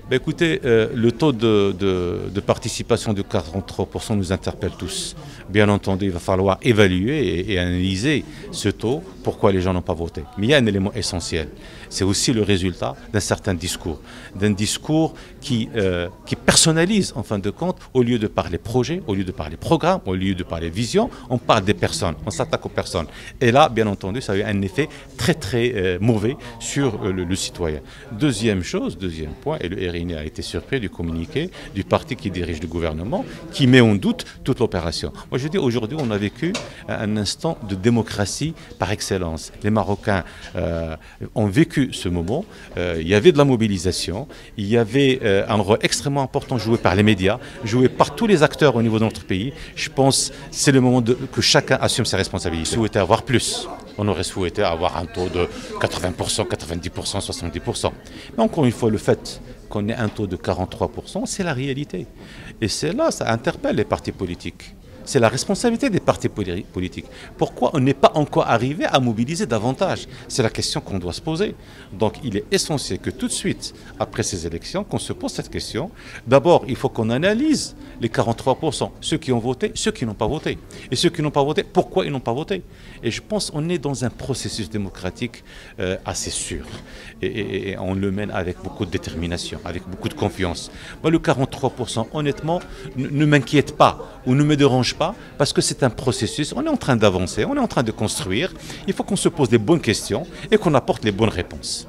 Écoutez, le taux de participation de 43% nous interpelle tous. Bien entendu, il va falloir évaluer et analyser ce taux, pourquoi les gens n'ont pas voté. Mais il y a un élément essentiel, c'est aussi le résultat d'un discours qui personnalise en fin de compte, au lieu de parler projet, au lieu de parler programme, au lieu de parler vision, on parle des personnes, on s'attaque aux personnes. Et là, bien entendu, ça a eu un effet très mauvais sur le citoyen. Deuxième point, et le RNI a été surpris du communiqué du parti qui dirige le gouvernement, qui met en doute toute l'opération. Moi je dis aujourd'hui on a vécu un instant de démocratie par excellence. Les Marocains ont vécu ce moment, il y avait de la mobilisation, il y avait un rôle extrêmement important joué par les médias, joué par tous les acteurs au niveau de notre pays. Je pense que c'est le moment que chacun assume ses responsabilités. On souhaitait avoir plus. On aurait souhaité avoir un taux de 80%, 90%, 70%. Mais encore une fois, le fait qu'on ait un taux de 43%, c'est la réalité. Et c'est là, ça interpelle les partis politiques. C'est la responsabilité des partis politiques. Pourquoi on n'est pas encore arrivé à mobiliser davantage? C'est la question qu'on doit se poser. Donc il est essentiel que tout de suite, après ces élections, qu'on se pose cette question. D'abord, il faut qu'on analyse les 43%, ceux qui ont voté, ceux qui n'ont pas voté. Et ceux qui n'ont pas voté, pourquoi ils n'ont pas voté? Et je pense qu'on est dans un processus démocratique assez sûr. Et on le mène avec beaucoup de détermination, avec beaucoup de confiance. Moi, le 43%, honnêtement, ne m'inquiète pas ou ne me dérange pas, parce que c'est un processus, on est en train d'avancer, on est en train de construire, il faut qu'on se pose des bonnes questions et qu'on apporte les bonnes réponses.